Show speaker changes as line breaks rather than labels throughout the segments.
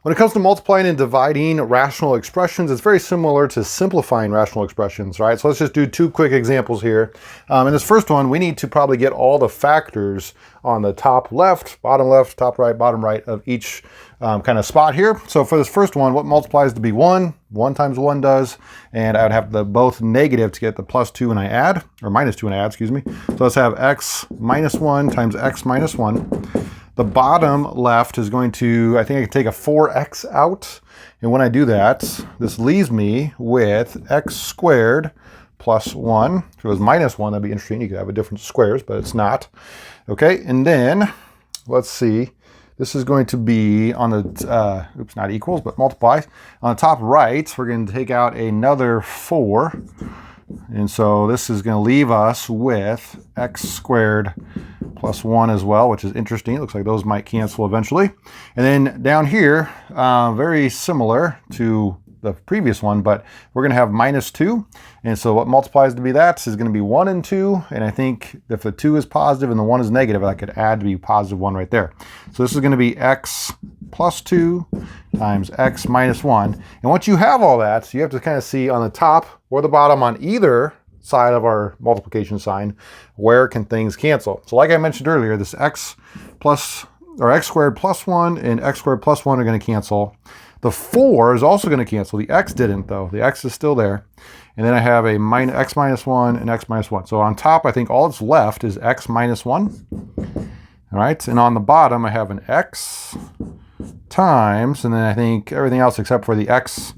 When it comes to multiplying and dividing rational expressions, it's very similar to simplifying rational expressions, right? So let's just do two quick examples here. In this first one, we need to probably get all the factors on the top left, top right, bottom right of each kind of spot here. So for this first one, what multiplies to be 1? 1 times 1 does, and I would have the both negative to get the plus 2 when I add, or minus 2 when I add, excuse me. So let's have x minus 1 times x minus 1. The bottom left is going to, I think I can take a 4x out. And when I do that, this leaves me with x squared plus 1. If it was minus 1, that'd be interesting. You could have a different squares, but it's not. Okay, and then let's see. This is going to be on the, oops, not equals, but multiply. On the top right, we're going to take out another 4. And so this is going to leave us with x squared plus 1 as well, which is interesting. It looks like those might cancel eventually. And then down here, very similar to the previous one, but we're going to have minus 2. And so what multiplies to be that is going to be 1 and 2. And I think if the 2 is positive and the 1 is negative, I could add to be positive 1 right there. So this is going to be x plus 2 times x minus 1. And once you have all that, so you have to kind of see on the top or the bottom on either side of our multiplication sign, where can things cancel? So like I mentioned earlier, this x squared plus 1 and x squared plus 1 are going to cancel. The 4 is also going to cancel. The x didn't, though. The x is still there. And then I have a x minus 1 and x minus 1. So on top, I think all that's left is x minus 1. All right. And on the bottom, I have an x times, and then I think everything else except for the x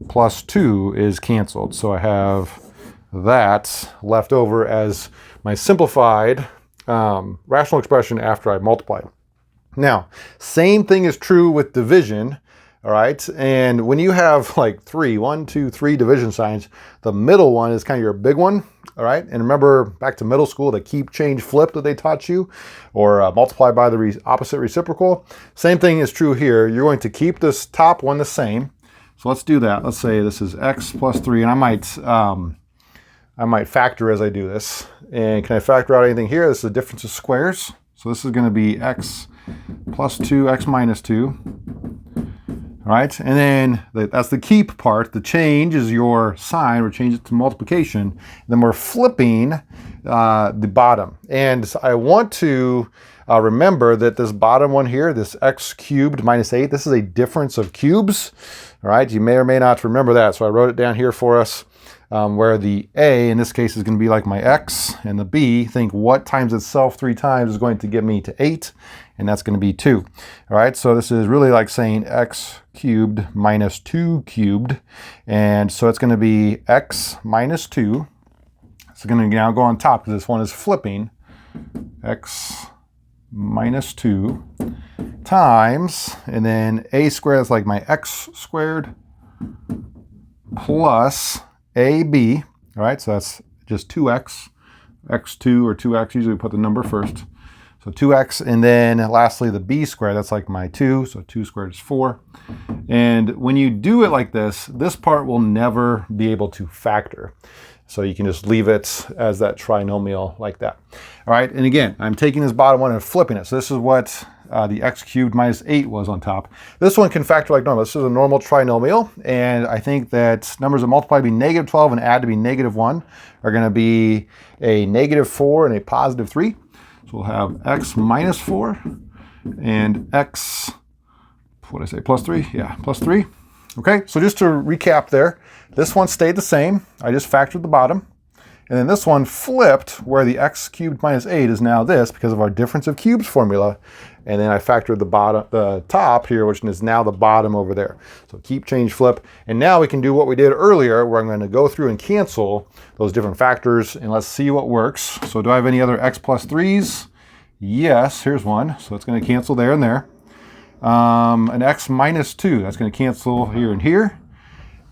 plus 2 is canceled. So I have that left over as my simplified rational expression after I multiplied. Now, same thing is true with division. All right, and when you have like 1, 2, 3 division signs, the middle one is kind of your big one. All right, and remember back to middle school, the keep, change, flip that they taught you, or multiply by the opposite reciprocal. Same thing is true here. You're going to keep this top one the same. So let's do that. Let's say this is x plus 3, and I might factor as I do this. And can I factor out anything here? This is a difference of squares. So this is going to be x plus 2, x minus 2. All right, and then that's the keep part. The change is your sign. We're changing it to multiplication. Then we're flipping the bottom. And I want to remember that this bottom one here, this x cubed minus 8, this is a difference of cubes. All right, you may or may not remember that. So I wrote it down here for us, where the a, in this case, is going to be like my x, and the b, think what times itself 3 times is going to get me to 8, and that's going to be 2. All right, so this is really like saying x cubed minus 2 cubed, and so it's going to be x minus 2. It's going to now go on top because this one is flipping. X minus 2 times, and then a squared is like my x squared plus ab. All right, so that's just 2x, x2 or 2x, usually we put the number first. So 2x, and then lastly the b squared, that's like my 2, so 2 squared is 4. And when you do it like this part will never be able to factor. So you can just leave it as that trinomial like that. All right, and again, I'm taking this bottom one and flipping it. So this is what the x cubed minus 8 was on top. This one can factor like normal. This is a normal trinomial, and I think that numbers that multiply to be negative 12 and add to be negative 1 are going to be a negative 4 and a positive 3. So we'll have x minus 4 and x, what did I say, plus 3? Yeah, plus 3. Okay, so just to recap there, this one stayed the same. I just factored the bottom. And then this one flipped, where the x cubed minus 8 is now this because of our difference of cubes formula. And then I factored the top here, which is now the bottom over there. So keep, change, flip. And now we can do what we did earlier, where I'm going to go through and cancel those different factors, and let's see what works. So do I have any other x plus 3s? Yes, here's one. So it's going to cancel there and there. An x minus 2, that's going to cancel here and here.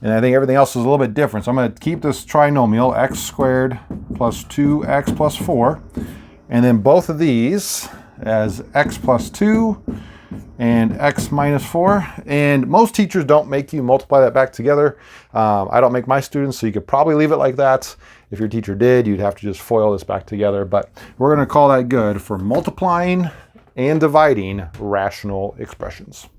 And I think everything else is a little bit different. So I'm going to keep this trinomial, x squared plus 2x plus 4. And then both of these as x plus 2 and x minus 4. And most teachers don't make you multiply that back together. I don't make my students, so you could probably leave it like that. If your teacher did, you'd have to just FOIL this back together. But we're going to call that good for multiplying and dividing rational expressions.